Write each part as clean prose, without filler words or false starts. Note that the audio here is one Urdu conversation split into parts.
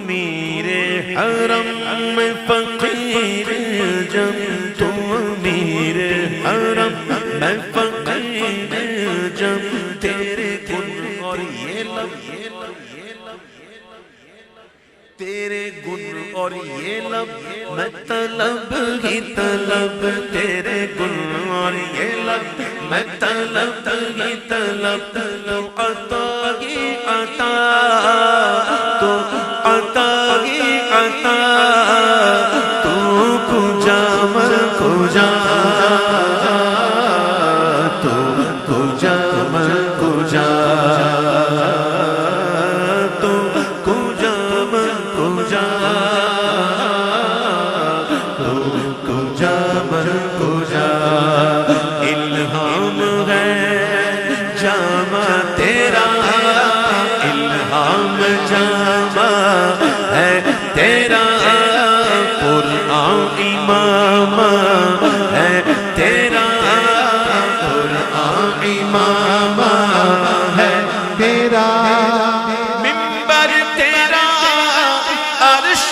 امیر حرم میں فقیر جب تو امیر حرم میں فقیر جب تیرے گن اور یہ لب تیرے گن اور یہ لب میں طلب ہی طلب تیرے گن اور یہ لب میں طلب ہی طلب تو عطا ہی عطا تو عطا ہی عطا تو کجا من کجا تو کجا من کجا تو کجا من کجا تو کجا من کجا الہام ہے جامع تیرا الہام جامع ہے تیرا قرآن امام ہے تیرا قرآن امام ہے تیرا منبر تیرا عرش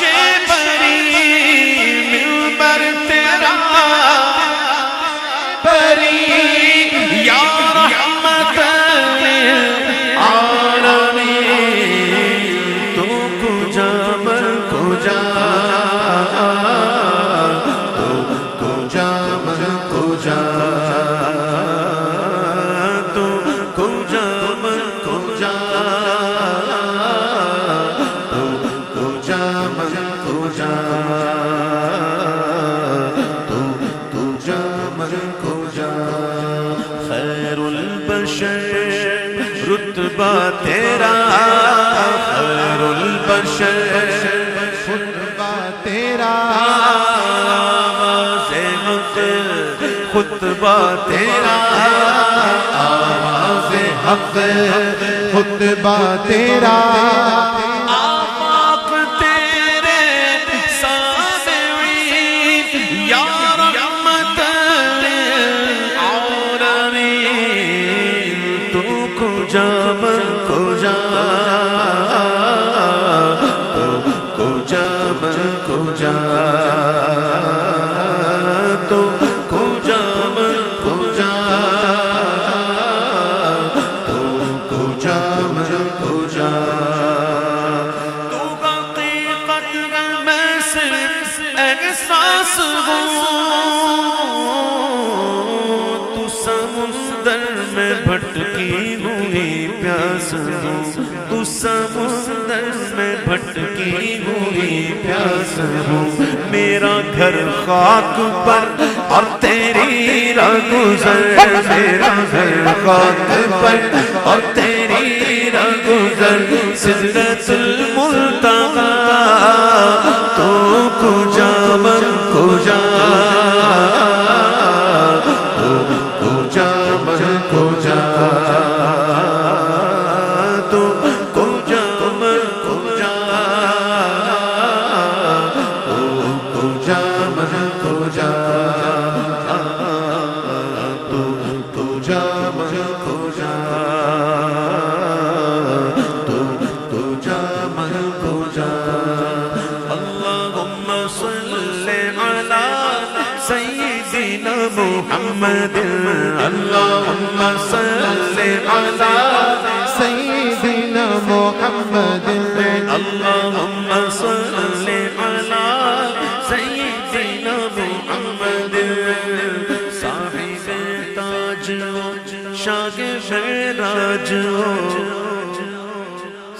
بری منبر تیرا بری یا رحمت للعالمین تو کجا من کجا تو کجا من کجا تو کجا من کجا تو کجا من کجا تو کجا من کجا خیر البشر رتبہ تیرا خیر البشر رتبہ تیرا آواز حق خطبہ تیرا آواز حق خطبہ تیرا آفاق تیرے سامعین یا رحمت للعالمین تو کجا من کجا تو کجا من کجا تو کجا من کجا تو کجا من کجا تو حقیقت میں صرف احساس ہوں تو سمندر میں بھٹکی ہوئی پیاس ہوں تو سمندر میں بھٹکی ہوئی پیاس ہوں میرا گھر خاک پر اور تیری راہ گزر میرا گھر خاک پر اور تیری راہ گزر سدرۃ المنتہی تو کجا من کجا تو کجا من کجا تو کجا من کجا تو کجا من کجا تو کجا من کجا تو کجا من کجا اللہم صلی علی سیدنا محمد اللہم صلی علی سیدنا محمد اللہم صلی علی سیدنا محمد صاحب تاج شاہ معراج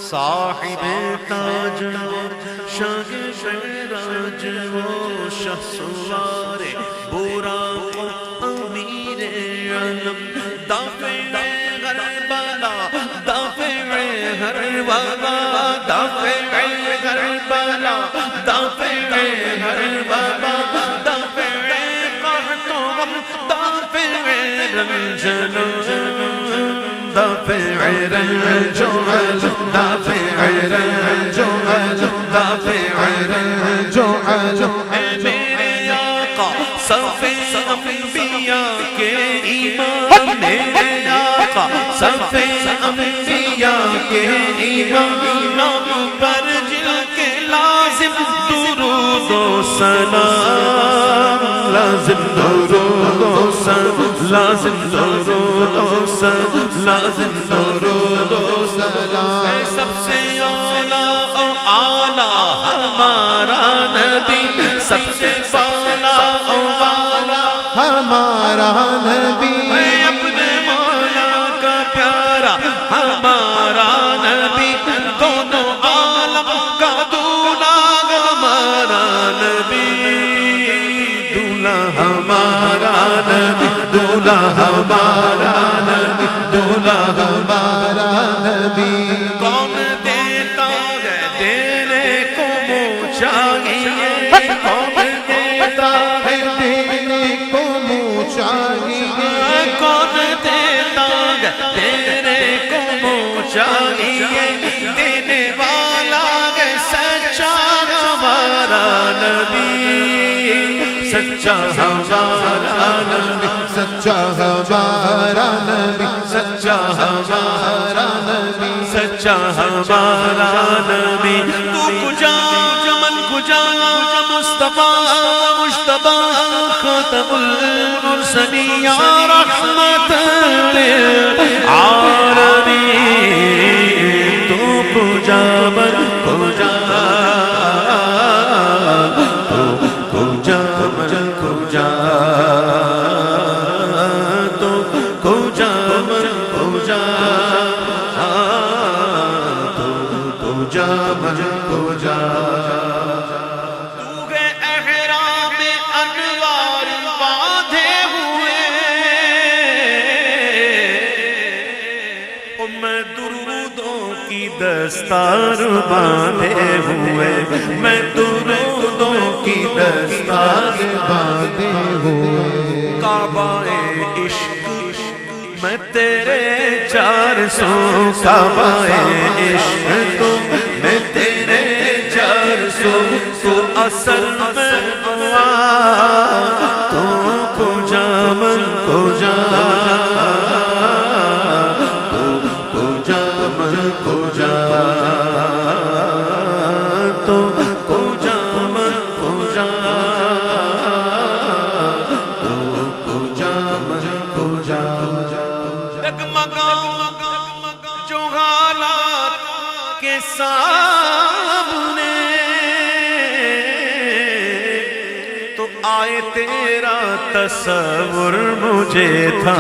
صاحب تاج شاہ معراج شاہ سوار براق امیر علم دافع ہر بلا دافع ہر وبا دافع ہر بلا دافع ہر وبا دافع قحط غم دافع رنج دافع رنج دافع رنج دافع رنج اے میرے آقا صف انبیاء کے امام میرے آقا صف انبیاء کے امام پر جن کے سلام لازم درود و سلام لازم درود و سلام لازم درود و سلام سب سے اعلیٰ ہمارا نبی سب سے اعلیٰ ہمارا نبی اپنے مولا کا پیارا ہمارا نبی دونوں عالم کا دولہا ہمارا نبی دولہا ہمارا نبی دولہا ہمارا نبی دولہا ہمارا نبی کون دیتا ہے دینے کو منہ چاہیے کون دیتا ہے دینے کو منہ چاہیے کون دیتا ہے دینے کو منہ چاہیے دینے والا ہے سچا ہمارا نبی سچا ہمارا نبی سچا ہمارا نبی سچا ہمارا نبی سچا ہمارا نبی تو کجا من کجا مصطفیٰ مجتبیٰ خاتم المرسلین یا رحمت للعالمین تو کجا من کجا دستار باندھے ہوئے میں درودوں کی دستار باندھے ہوئے کعبہ عشق میں تیرے 400 کعبہ عشق تو میں تیرے 400 تو اصل میں ہوا تو کجا من کجا سامنے تو آئے تیرا تصور مجھے تھا